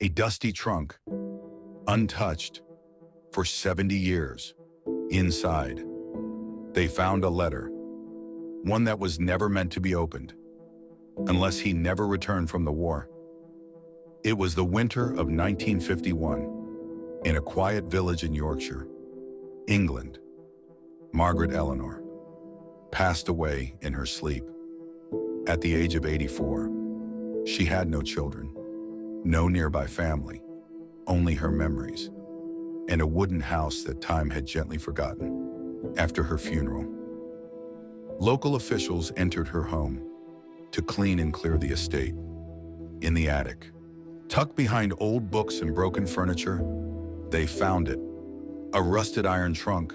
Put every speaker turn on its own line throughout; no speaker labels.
A dusty trunk, untouched for 70 years. Inside, they found a letter, one that was never meant to be opened, unless he never returned from the war. It was the winter of 1951, in a quiet village in Yorkshire, England. Margaret Eleanor passed away in her sleep. At the age of 84, she had no children, no nearby family, only her memories, and a wooden house that time had gently forgotten. After her funeral, local officials entered her home to clean and clear the estate. In the attic, tucked behind old books and broken furniture, they found it, a rusted iron trunk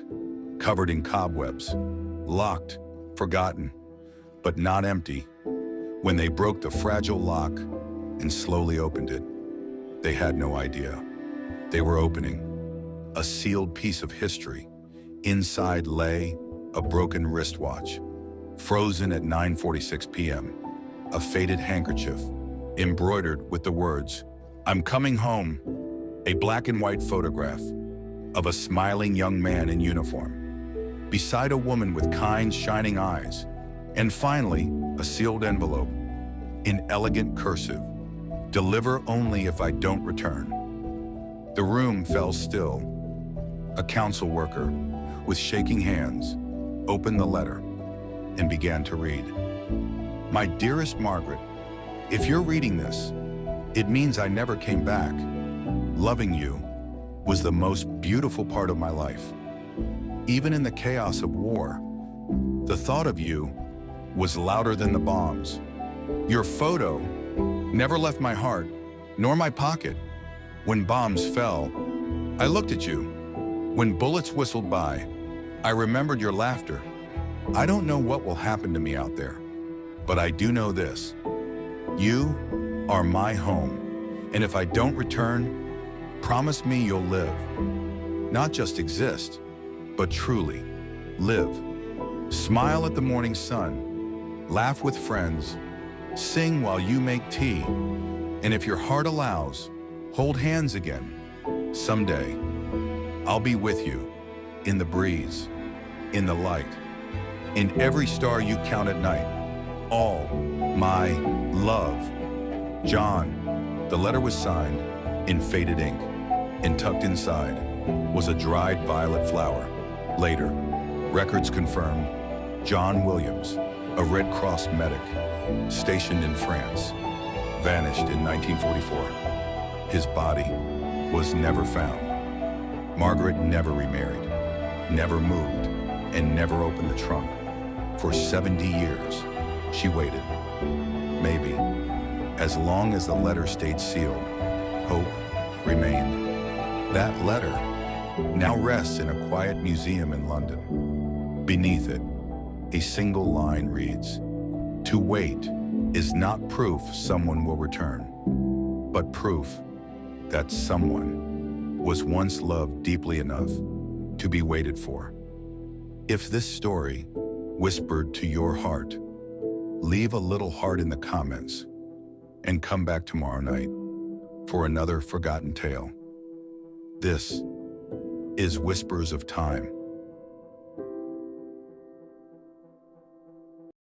covered in cobwebs, locked, forgotten, but not empty. When they broke the fragile lock and slowly opened it, they had no idea. They were opening a sealed piece of history. Inside lay a broken wristwatch, frozen at 9:46 p.m., a faded handkerchief, embroidered with the words, "I'm coming home," a black and white photograph of a smiling young man in uniform, beside a woman with kind, shining eyes, and finally, a sealed envelope, in elegant cursive, "Deliver only if I don't return." The room fell still. A council worker, with shaking hands, opened the letter and began to read. "My dearest Margaret, if you're reading this, it means I never came back. Loving you was the most beautiful part of my life. Even in the chaos of war, the thought of you was louder than the bombs. Your photo never left my heart, nor my pocket. When bombs fell, I looked at you. When bullets whistled by, I remembered your laughter. I don't know what will happen to me out there, but I do know this. You are my home, and if I don't return, promise me you'll live. Not just exist, but truly live. Smile at the morning sun, laugh with friends, sing while you make tea, and if your heart allows, hold hands again. Someday, I'll be with you, in the breeze, in the light, in every star you count at night. All my love. John." The letter was signed in faded ink, and tucked inside was a dried violet flower. Later, records confirmed John Williams, a Red Cross medic stationed in France, vanished in 1944. His body was never found. Margaret never remarried, never moved, and never opened the trunk. For 70 years, she waited. Maybe, as long as the letter stayed sealed, hope remained. That letter now rests in a quiet museum in London. Beneath it, a single line reads, "To wait is not proof someone will return, but proof that someone was once loved deeply enough to be waited for." If this story whispered to your heart, leave a little heart in the comments and come back tomorrow night for another forgotten tale. This is Whispers of Time.